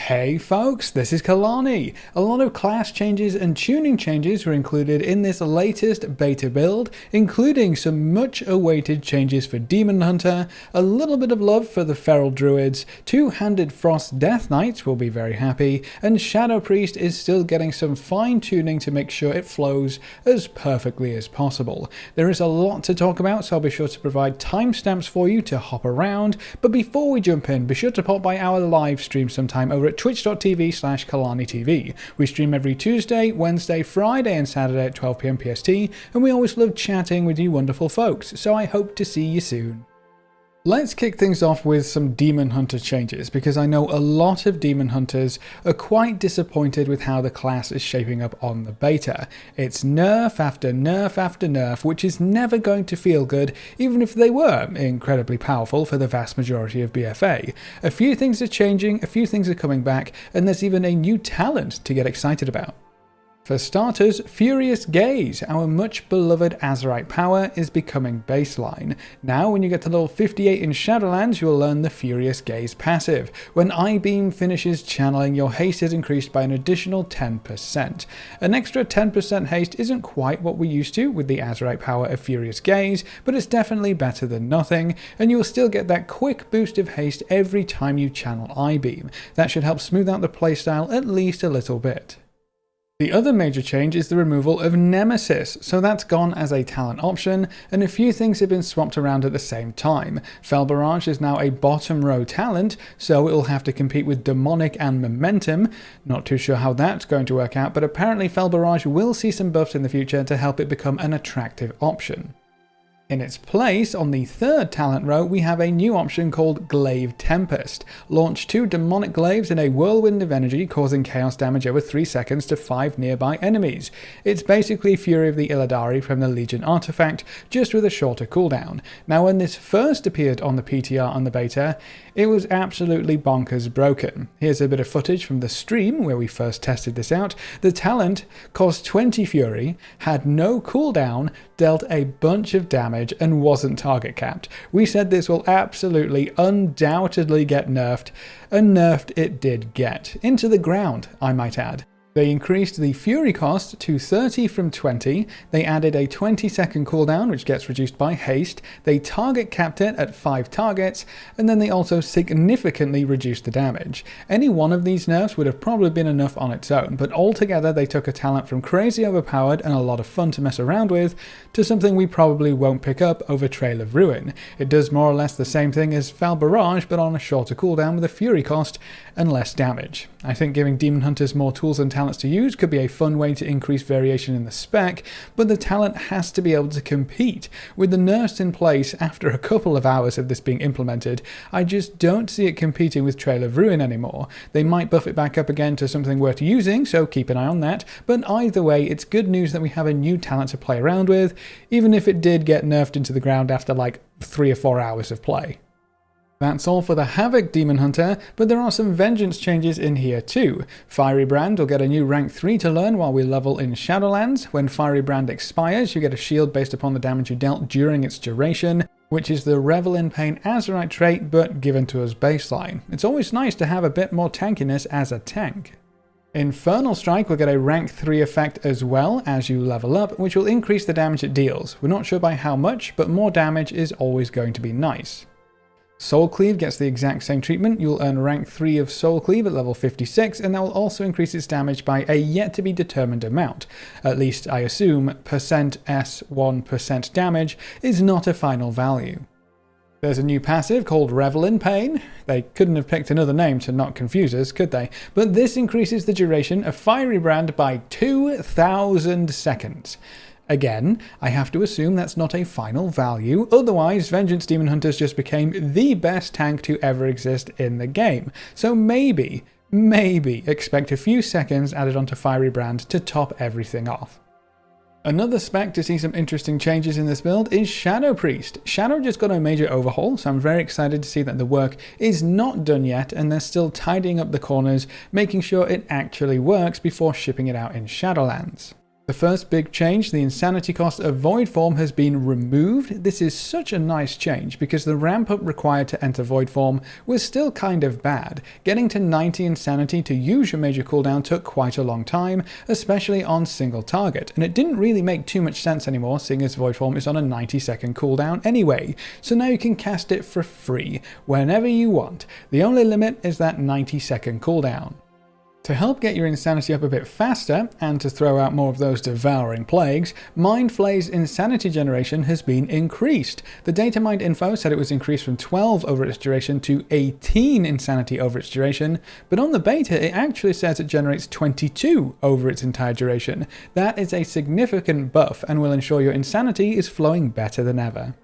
Hey folks, this is Kalani. A lot of class changes and tuning changes were included in this latest beta build, including some much awaited changes for Demon Hunter, a little bit of love for the Feral Druids, two-handed Frost Death Knights will be very happy, and Shadow Priest is still getting some fine tuning to make sure it flows as perfectly as possible. There is a lot to talk about, so I'll be sure to provide timestamps for you to hop around, but before we jump in, be sure to pop by our live stream sometime over at twitch.tv/KalaniTV. We stream every Tuesday, Wednesday, Friday and Saturday at 12 PM PST, and we always love chatting with you wonderful folks, so I hope to see you soon. Let's kick things off with some Demon Hunter changes, because I know a lot of Demon Hunters are quite disappointed with how the class is shaping up on the beta. It's nerf after nerf after nerf, which is never going to feel good, even if they were incredibly powerful for the vast majority of BFA. A few things are changing, a few things are coming back, and there's even a new talent to get excited about. For starters, Furious Gaze, our much beloved Azerite power, is becoming baseline. Now when you get to level 58 in Shadowlands, you'll learn the Furious Gaze passive. When I-Beam finishes channeling, your haste is increased by an additional 10%. An extra 10% haste isn't quite what we used to with the Azerite power of Furious Gaze, but it's definitely better than nothing, and you'll still get that quick boost of haste every time you channel I-Beam. That should help smooth out the playstyle at least a little bit. The other major change is the removal of Nemesis, so that's gone as a talent option, and a few things have been swapped around at the same time. Fel Barrage is now a bottom row talent, so it will have to compete with Demonic and Momentum. Not too sure how that's going to work out, but apparently Fel Barrage will see some buffs in the future to help it become an attractive option. In its place, on the third talent row, we have a new option called Glaive Tempest. Launch 2 demonic glaives in a whirlwind of energy, causing chaos damage over 3 seconds to 5 nearby enemies. It's basically Fury of the Illidari from the Legion artifact, just with a shorter cooldown. Now when this first appeared on the PTR on the beta, it was absolutely bonkers broken. Here's a bit of footage from the stream where we first tested this out. The talent cost 20 Fury, had no cooldown, dealt a bunch of damage, and wasn't target capped. We said this will absolutely, undoubtedly get nerfed, and nerfed it did get. Into the ground, I might add. They increased the Fury cost to 30 from 20, they added a 20-second cooldown which gets reduced by haste, they target capped it at 5 targets, and then they also significantly reduced the damage. Any one of these nerfs would have probably been enough on its own, but altogether they took a talent from crazy overpowered and a lot of fun to mess around with, to something we probably won't pick up over Trail of Ruin. It does more or less the same thing as Fel Barrage, but on a shorter cooldown with a Fury cost and less damage. I think giving Demon Hunters more tools and talents to use could be a fun way to increase variation in the spec, but the talent has to be able to compete. With the nerfs in place after a couple of hours of this being implemented, I just don't see it competing with Trail of Ruin anymore. They might buff it back up again to something worth using, so keep an eye on that, but either way, it's good news that we have a new talent to play around with, even if it did get nerfed into the ground after like 3 or 4 hours of play. That's all for the Havoc Demon Hunter, but there are some Vengeance changes in here too. Fiery Brand will get a new rank 3 to learn while we level in Shadowlands. When Fiery Brand expires, you get a shield based upon the damage you dealt during its duration, which is the Revel in Pain Azerite trait, but given to us baseline. It's always nice to have a bit more tankiness as a tank. Infernal Strike will get a rank 3 effect as well as you level up, which will increase the damage it deals. We're not sure by how much, but more damage is always going to be nice. Soul Cleave gets the exact same treatment. You'll earn rank 3 of Soul Cleave at level 56, and that will also increase its damage by a yet to be determined amount. At least I assume %S 1% damage is not a final value. There's a new passive called Revel in Pain. They couldn't have picked another name to not confuse us, could they? But this increases the duration of Fiery Brand by 2,000 seconds. Again, I have to assume that's not a final value, otherwise Vengeance Demon Hunters just became the best tank to ever exist in the game. So maybe expect a few seconds added onto Fiery Brand to top everything off. Another spec to see some interesting changes in this build is Shadow Priest. Shadow just got a major overhaul, so I'm very excited to see that the work is not done yet and they're still tidying up the corners, making sure it actually works before shipping it out in Shadowlands. The first big change, the insanity cost of Void Form has been removed. This is such a nice change because the ramp up required to enter Void Form was still kind of bad. Getting to 90 insanity to use your major cooldown took quite a long time, especially on single target, and it didn't really make too much sense anymore seeing as Void Form is on a 90-second cooldown anyway. So now you can cast it for free, whenever you want. The only limit is that 90-second cooldown. To help get your insanity up a bit faster, and to throw out more of those devouring plagues, Mind Flay's insanity generation has been increased. The data mined info said it was increased from 12 over its duration to 18 insanity over its duration, but on the beta it actually says it generates 22 over its entire duration. That is a significant buff and will ensure your insanity is flowing better than ever.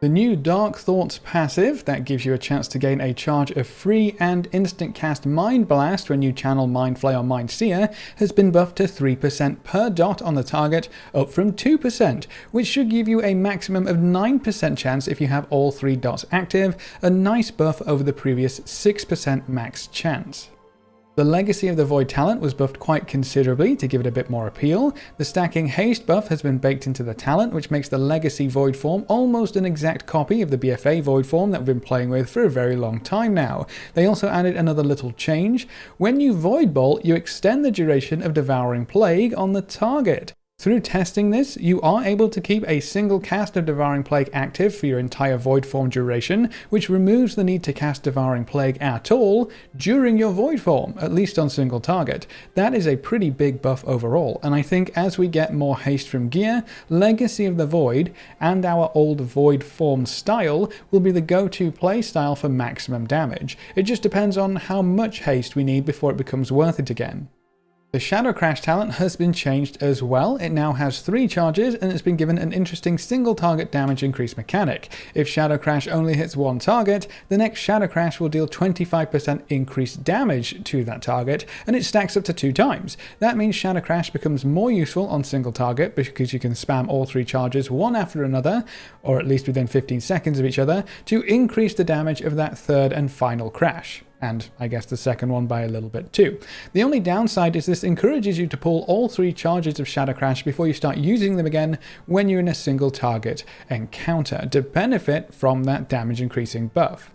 The new Dark Thoughts passive, that gives you a chance to gain a charge of free and instant cast Mind Blast when you channel Mind Flay or Mind Seer, has been buffed to 3% per dot on the target, up from 2%, which should give you a maximum of 9% chance if you have all 3 dots active, a nice buff over the previous 6% max chance. The Legacy of the Void talent was buffed quite considerably to give it a bit more appeal. The stacking haste buff has been baked into the talent, which makes the Legacy Void form almost an exact copy of the BFA Void form that we've been playing with for a very long time now. They also added another little change. When you Void Bolt, you extend the duration of Devouring Plague on the target. Through testing this, you are able to keep a single cast of Devouring Plague active for your entire Void form duration, which removes the need to cast Devouring Plague at all during your Void form, at least on single target. That is a pretty big buff overall, and I think as we get more haste from gear, Legacy of the Void and our old Void form style will be the go-to play style for maximum damage. It just depends on how much haste we need before it becomes worth it again. The Shadow Crash talent has been changed as well. It now has 3 charges and it's been given an interesting single target damage increase mechanic. If Shadow Crash only hits one target, the next Shadow Crash will deal 25% increased damage to that target, and it stacks up to 2 times. That means Shadow Crash becomes more useful on single target because you can spam all 3 charges one after another, or at least within 15 seconds of each other, to increase the damage of that third and final crash. And I guess the second one by a little bit too. The only downside is this encourages you to pull all 3 charges of Shadow Crash before you start using them again when you're in a single target encounter to benefit from that damage increasing buff.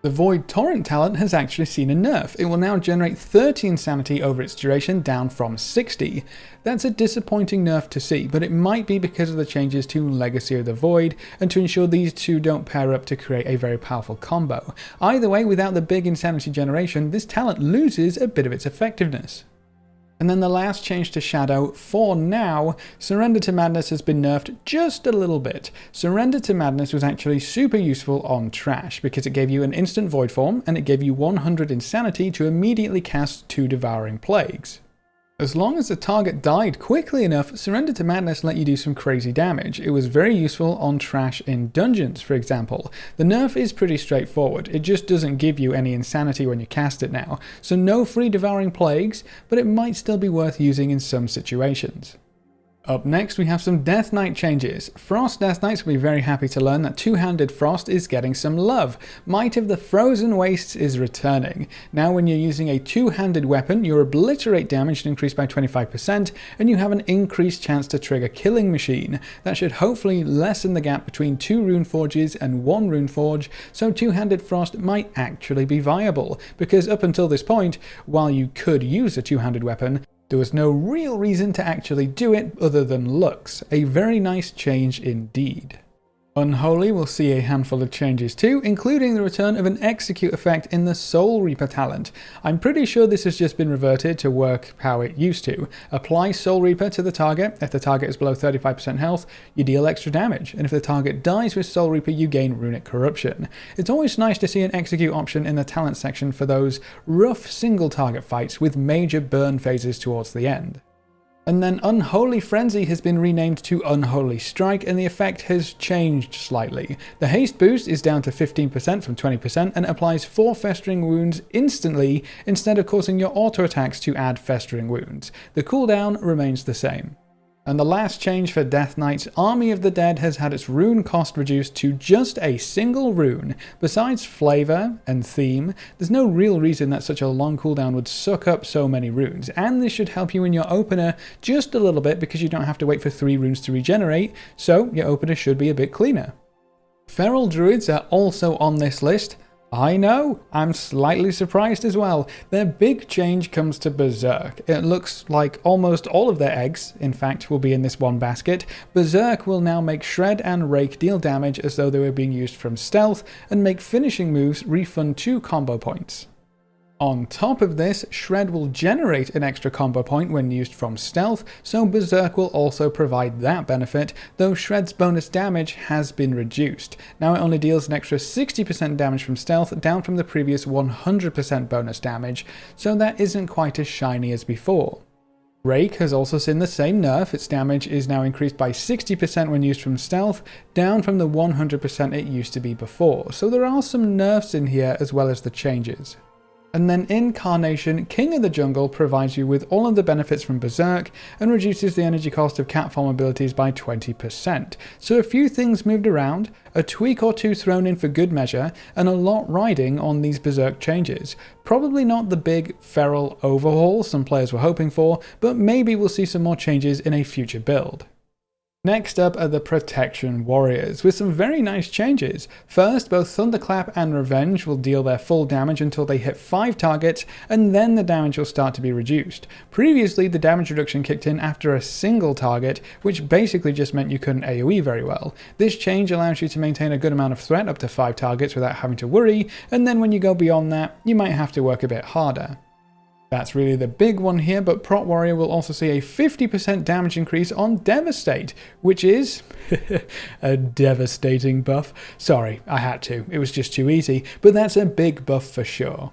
The Void Torrent talent has actually seen a nerf. It will now generate 30 insanity over its duration, down from 60. That's a disappointing nerf to see, but it might be because of the changes to Legacy of the Void, and to ensure these two don't pair up to create a very powerful combo. Either way, without the big insanity generation, this talent loses a bit of its effectiveness. And then the last change to Shadow, for now, Surrender to Madness has been nerfed just a little bit. Surrender to Madness was actually super useful on Trash because it gave you an instant Void form and it gave you 100 insanity to immediately cast 2 Devouring Plagues. As long as the target died quickly enough, Surrender to Madness let you do some crazy damage. It was very useful on Trash in dungeons, for example. The nerf is pretty straightforward. It just doesn't give you any insanity when you cast it now. So no free Devouring Plagues, but it might still be worth using in some situations. Up next, we have some Death Knight changes. Frost Death Knights will be very happy to learn that Two-Handed Frost is getting some love. Might of the Frozen Wastes is returning. Now when you're using a two-handed weapon, your obliterate damage increased by 25%, and you have an increased chance to trigger Killing Machine. That should hopefully lessen the gap between 2 Rune Forges and 1 Rune Forge, so Two-Handed Frost might actually be viable, because up until this point, while you could use a two-handed weapon, there was no real reason to actually do it other than looks. A very nice change indeed. Unholy will see a handful of changes too, including the return of an execute effect in the Soul Reaper talent. I'm pretty sure this has just been reverted to work how it used to. Apply Soul Reaper to the target. If the target is below 35% health, you deal extra damage, and if the target dies with Soul Reaper, you gain Runic Corruption. It's always nice to see an execute option in the talent section for those rough single target fights with major burn phases towards the end. And then Unholy Frenzy has been renamed to Unholy Strike, and the effect has changed slightly. The haste boost is down to 15% from 20% and applies 4 festering wounds instantly instead of causing your auto attacks to add festering wounds. The cooldown remains the same. And the last change for Death Knight's Army of the Dead has had its rune cost reduced to just a single rune. Besides flavor and theme, there's no real reason that such a long cooldown would suck up so many runes, and this should help you in your opener just a little bit because you don't have to wait for 3 runes to regenerate, so your opener should be a bit cleaner. Feral Druids are also on this list. I know, I'm slightly surprised as well. Their big change comes to Berserk. It looks like almost all of their eggs, in fact, will be in this one basket. Berserk will now make Shred and Rake deal damage as though they were being used from stealth, and make finishing moves refund 2 combo points. On top of this, Shred will generate an extra combo point when used from stealth, so Berserk will also provide that benefit, though Shred's bonus damage has been reduced. Now it only deals an extra 60% damage from stealth, down from the previous 100% bonus damage, so that isn't quite as shiny as before. Rake has also seen the same nerf. Its damage is now increased by 60% when used from stealth, down from the 100% it used to be before, so there are some nerfs in here as well as the changes. And then Incarnation, King of the Jungle, provides you with all of the benefits from Berserk and reduces the energy cost of cat form abilities by 20%. So a few things moved around, a tweak or two thrown in for good measure, and a lot riding on these Berserk changes. Probably not the big feral overhaul some players were hoping for, but maybe we'll see some more changes in a future build. Next up are the Protection Warriors, with some very nice changes. First, both Thunderclap and Revenge will deal their full damage until they hit 5 targets, and then the damage will start to be reduced. Previously, the damage reduction kicked in after a single target, which basically just meant you couldn't AoE very well. This change allows you to maintain a good amount of threat up to 5 targets without having to worry, and then when you go beyond that, you might have to work a bit harder. That's really the big one here, but Prot Warrior will also see a 50% damage increase on Devastate, which is a devastating buff. Sorry, I had to. It was just too easy, but that's a big buff for sure.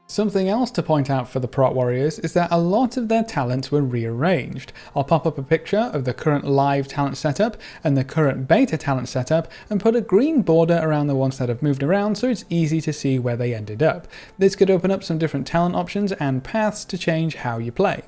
Something else to point out for the Prot Warriors is that a lot of their talents were rearranged. I'll pop up a picture of the current live talent setup and the current beta talent setup and put a green border around the ones that have moved around so it's easy to see where they ended up. This could open up some different talent options and paths to change how you play.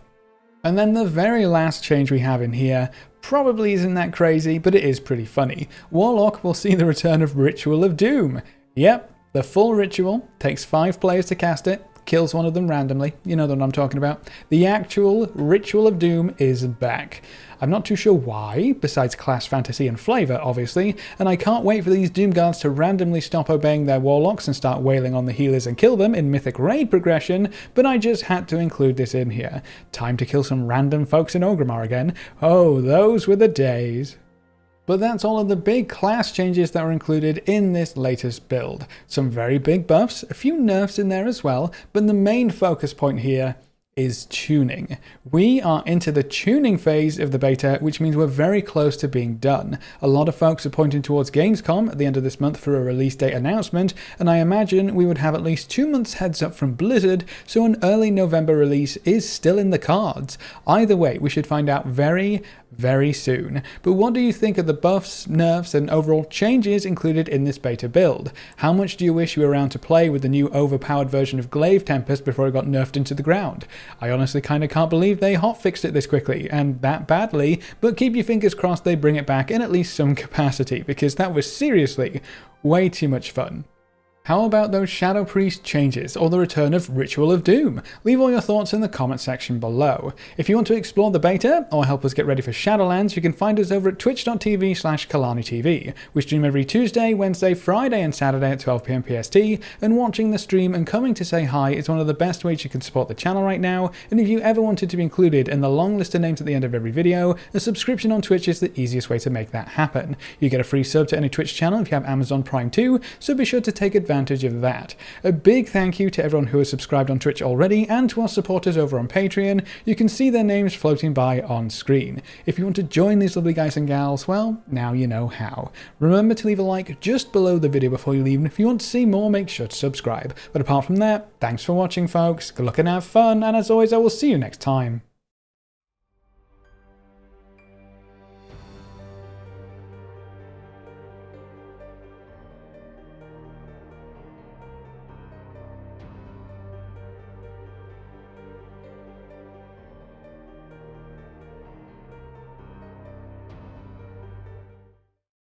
And then the very last change we have in here probably isn't that crazy, but it is pretty funny. Warlock will see the return of Ritual of Doom. Yep. The full ritual takes 5 players to cast it, kills one of them randomly, you know what I'm talking about. The actual Ritual of Doom is back. I'm not too sure why, besides class, fantasy and flavour obviously, and I can't wait for these Doom Guards to randomly stop obeying their Warlocks and start wailing on the healers and kill them in Mythic Raid progression, but I just had to include this in here. Time to kill some random folks in Orgrimmar again. Oh, those were the days. But that's all of the big class changes that were included in this latest build. Some very big buffs, a few nerfs in there as well, but the main focus point here is tuning. We are into the tuning phase of the beta, which means we're very close to being done. A lot of folks are pointing towards Gamescom at the end of this month for a release date announcement, and I imagine we would have at least 2 months heads up from Blizzard, so an early November release is still in the cards. Either way, we should find out very, very soon. But what do you think of the buffs, nerfs, and overall changes included in this beta build? How much do you wish you were around to play with the new overpowered version of Glaive Tempest before it got nerfed into the ground? I honestly kind of can't believe they hotfixed it this quickly, and that badly, but keep your fingers crossed they bring it back in at least some capacity, because that was seriously way too much fun. How about those Shadow Priest changes, or the return of Ritual of Doom? Leave all your thoughts in the comment section below. If you want to explore the beta, or help us get ready for Shadowlands, you can find us over at twitch.tv/KalaniTV. We stream every Tuesday, Wednesday, Friday and Saturday at 12 PM PST, and watching the stream and coming to say hi is one of the best ways you can support the channel right now, and if you ever wanted to be included in the long list of names at the end of every video, a subscription on Twitch is the easiest way to make that happen. You get a free sub to any Twitch channel if you have Amazon Prime too, so be sure to take advantage of that. A big thank you to everyone who has subscribed on Twitch already and to our supporters over on Patreon. You can see their names floating by on screen. If you want to join these lovely guys and gals, well, now you know how. Remember to leave a like just below the video before you leave, and if you want to see more, make sure to subscribe. But apart from that, thanks for watching folks, good luck and have fun, and as always I will see you next time.